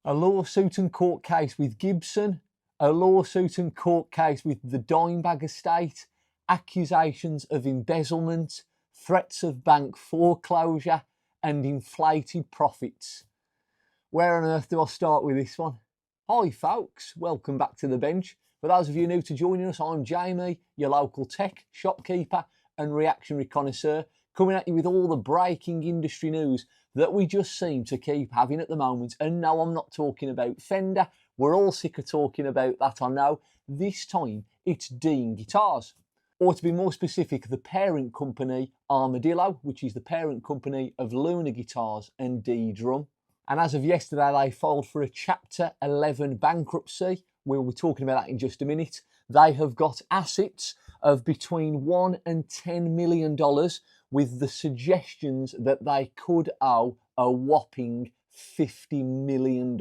A lawsuit and court case with Gibson, a lawsuit and court case with the Dimebag estate, accusations of embezzlement, threats of bank foreclosure, and inflated profits. Where on earth do I start with this one? Hi folks, welcome back to the bench. For those of you new to joining us, I'm Jamie, your local tech, shopkeeper and reactionary connoisseur, coming at you with all the breaking industry news that we just seem to keep having at the moment. And no, I'm not talking about Fender. We're all sick of talking about that, I know. This time, it's Dean Guitars. Or to be more specific, the parent company Armadillo, which is the parent company of Luna Guitars and D-Drum. And as of yesterday, they filed for a Chapter 11 bankruptcy. We'll be talking about that in just a minute. They have got assets of between $1 and $10 million, with the suggestions that they could owe a whopping $50 million.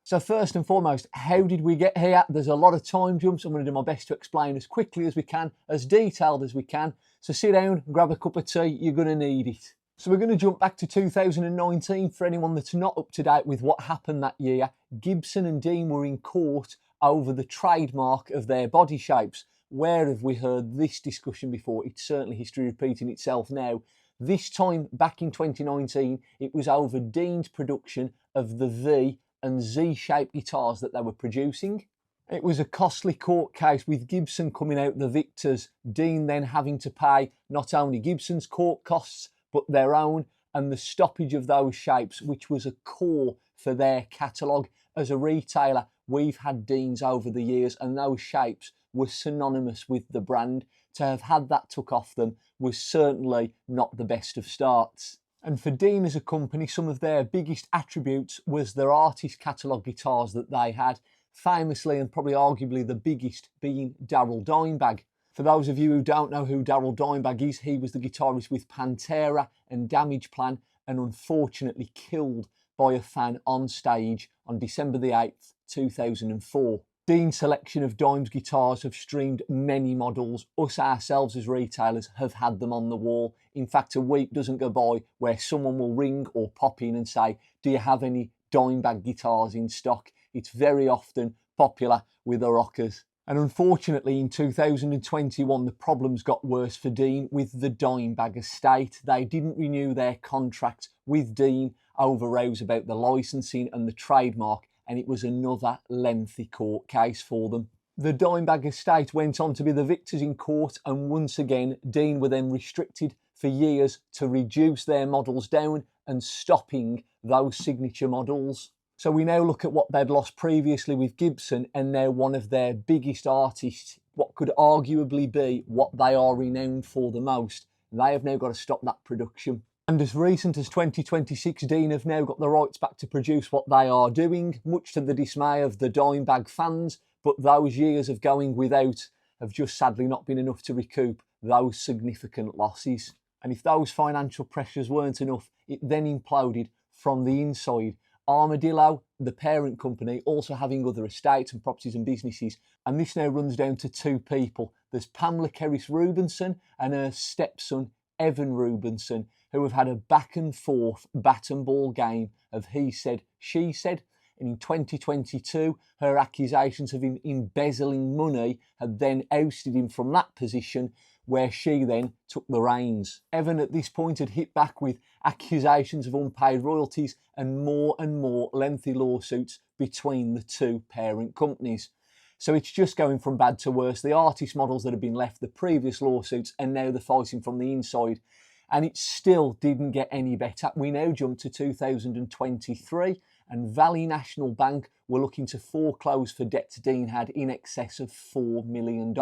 So first and foremost, how did we get here? There's a lot of time jumps. I'm going to do my best to explain as quickly as we can, as detailed as we can. So sit down, grab a cup of tea, you're going to need it. So we're going to jump back to 2019 for anyone that's not up to date with what happened that year. Gibson and Dean were in court over the trademark of their body shapes. Where have we heard this discussion before? It's certainly history repeating itself now. This time back in 2019, it was over Dean's production of the V and Z-shaped guitars that they were producing. It was a costly court case with Gibson coming out the victors, Dean then having to pay not only Gibson's court costs, but their own, and the stoppage of those shapes, which was a core for their catalogue. As a retailer, we've had Deans over the years, and those shapes were synonymous with the brand. To have had that took off them was certainly not the best of starts. And for Dean as a company, some of their biggest attributes was their artist catalogue guitars that they had, famously and probably arguably the biggest being Daryl Dimebag. For those of you who don't know who Daryl Dimebag is, he was the guitarist with Pantera and Damage Plan, and unfortunately killed by a fan on stage on December the 8th, 2004. Dean's selection of Dime's guitars have streamed many models. Us ourselves as retailers have had them on the wall. In fact, a week doesn't go by where someone will ring or pop in and say, do you have any Dimebag guitars in stock? It's very often popular with the rockers. And unfortunately, in 2021, the problems got worse for Dean with the Dimebag estate. They didn't renew their contract with Dean over rows about the licensing and the trademark, and it was another lengthy court case for them. The Dimebag estate went on to be the victors in court, and once again, Dean were then restricted for years to reduce their models down and stopping those signature models. So we now look at what they'd lost previously with Gibson, and now one of their biggest artists, what could arguably be what they are renowned for the most, they have now got to stop that production. And as recent as 2026, Dean have now got the rights back to produce what they are doing, much to the dismay of the Dimebag fans, but those years of going without have just sadly not been enough to recoup those significant losses. And if those financial pressures weren't enough, it then imploded from the inside. Armadillo, the parent company, also having other estates and properties and businesses, and this now runs down to two people. There's Pamela Kerris Rubinson and her stepson Evan Rubinson, who have had a back and forth bat and ball game of he said, she said. And in 2022, her accusations of him embezzling money had then ousted him from that position, where she then took the reins. Evan at this point had hit back with accusations of unpaid royalties and more lengthy lawsuits between the two parent companies. So it's just going from bad to worse. The artist models that have been left, the previous lawsuits, and now they're fighting from the inside. And it still didn't get any better. We now jump to 2023, and Valley National Bank were looking to foreclose for debts Dean had in excess of $4 million.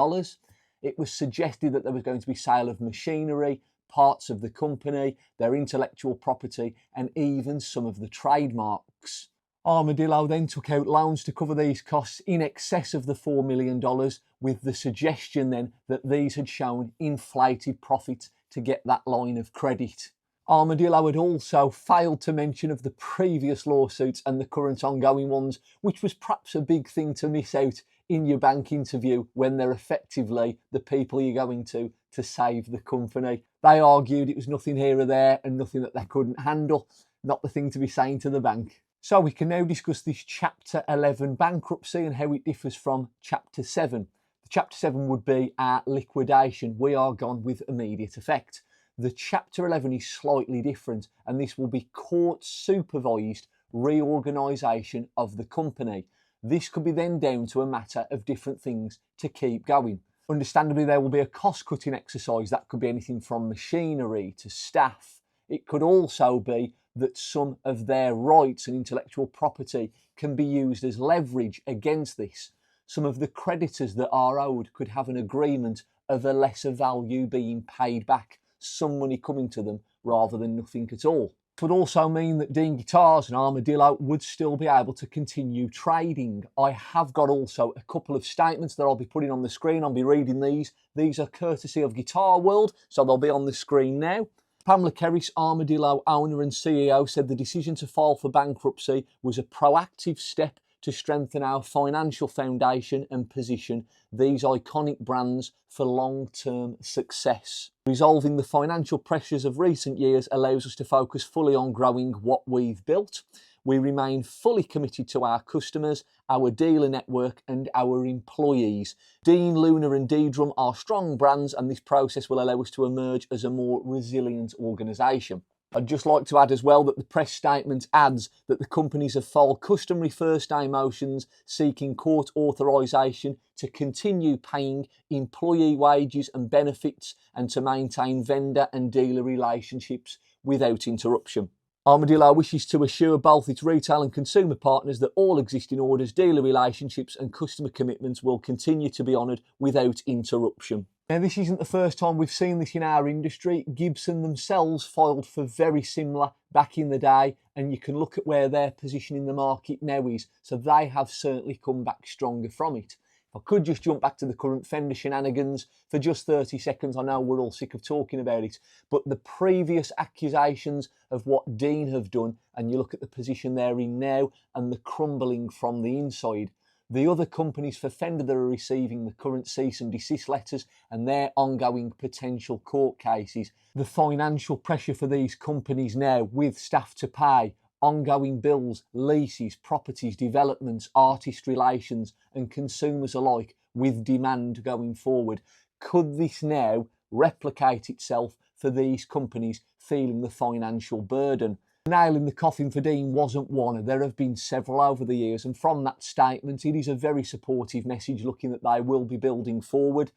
It was suggested that there was going to be sale of machinery, parts of the company, their intellectual property, and even some of the trademarks. Armadillo then took out loans to cover these costs in excess of the $4 million, with the suggestion then that these had shown inflated profits to get that line of credit. Armadillo had also failed to mention of the previous lawsuits and the current ongoing ones, which was perhaps a big thing to miss out in your bank interview when they're effectively the people you're going to save the company. They argued it was nothing here or there and nothing that they couldn't handle. Not the thing to be saying to the bank. So we can now discuss this Chapter 11 bankruptcy and how it differs from Chapter 7. The Chapter 7 would be our liquidation. We are gone with immediate effect. The Chapter 11 is slightly different, and this will be court supervised reorganisation of the company. This could be then down to a matter of different things to keep going. Understandably, there will be a cost-cutting exercise. That could be anything from machinery to staff. It could also be that some of their rights and intellectual property can be used as leverage against this. Some of the creditors that are owed could have an agreement of a lesser value being paid back, some money coming to them rather than nothing at all. It would also mean that Dean Guitars and Armadillo would still be able to continue trading. I have got also a couple of statements that I'll be putting on the screen. I'll be reading these. These are courtesy of Guitar World, so they'll be on the screen now. Pamela Kerris, Armadillo owner and CEO, said the decision to file for bankruptcy was a proactive step to strengthen our financial foundation and position these iconic brands for long-term success. Resolving the financial pressures of recent years allows us to focus fully on growing what we've built. We remain fully committed to our customers, our dealer network and our employees. Dean, Luna and Dedrum are strong brands, and this process will allow us to emerge as a more resilient organisation. I'd just like to add as well that the press statement adds that the companies have filed customary first day motions seeking court authorisation to continue paying employee wages and benefits and to maintain vendor and dealer relationships without interruption. Armadillo wishes to assure both its retail and consumer partners that all existing orders, dealer relationships and customer commitments will continue to be honoured without interruption. Now, this isn't the first time we've seen this in our industry. Gibson themselves filed for very similar back in the day, and you can look at where their position in the market now is. So they have certainly come back stronger from it. If I could just jump back to the current Fender Shenanigans for just 30 seconds. I know we're all sick of talking about it, but the previous accusations of what Dean have done, and you look at the position they're in now and the crumbling from the inside. The other companies for Fender that are receiving the current cease and desist letters and their ongoing potential court cases, the financial pressure for these companies now with staff to pay, ongoing bills, leases, properties, developments, artist relations and consumers alike with demand going forward. Could this now replicate itself for these companies feeling the financial burden? The nail in the coffin for Dean wasn't one. There have been several over the years, and from that statement it is a very supportive message looking that they will be building forward.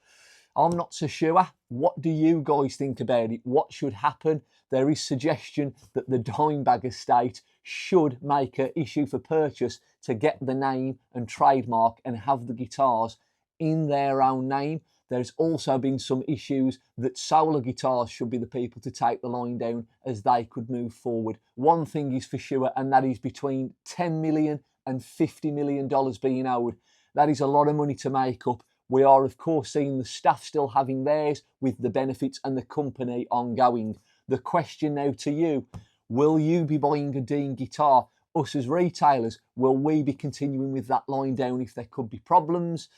I'm not so sure. What do you guys think about it? What should happen? There is suggestion that the Dimebag estate should make an issue for purchase to get the name and trademark and have the guitars in their own name. There's also been some issues that Solar Guitars should be the people to take the line down as they could move forward. One thing is for sure, and that is between $10 million and $50 million being owed. That is a lot of money to make up. We are, of course, seeing the staff still having theirs with the benefits and the company ongoing. The question now to you, will you be buying a Dean guitar? Us as retailers, will we be continuing with that line down if there could be problems?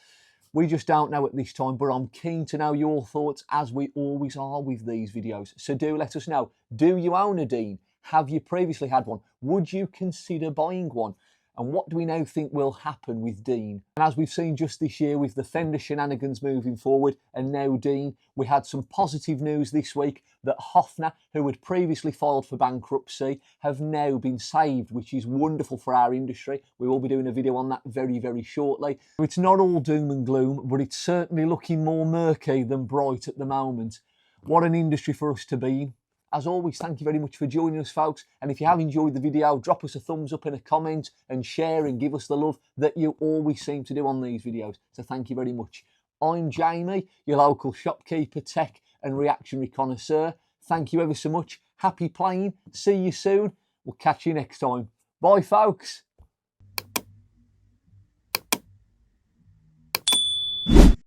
We just don't know at this time, but I'm keen to know your thoughts as we always are with these videos. So do let us know. Do you own a Dean? Have you previously had one? Would you consider buying one? And what do we now think will happen with Dean? And as we've seen just this year with the Fender Shenanigans moving forward and now Dean, we had some positive news this week that Hofner, who had previously filed for bankruptcy, have now been saved, which is wonderful for our industry. We will be doing a video on that very, very shortly. It's not all doom and gloom, but it's certainly looking more murky than bright at the moment. What an industry for us to be in. As always, thank you very much for joining us, folks. And if you have enjoyed the video, drop us a thumbs up and a comment and share and give us the love that you always seem to do on these videos. So thank you very much. I'm Jamie, your local shopkeeper, tech and reactionary connoisseur. Thank you ever so much. Happy playing. See you soon. We'll catch you next time. Bye, folks.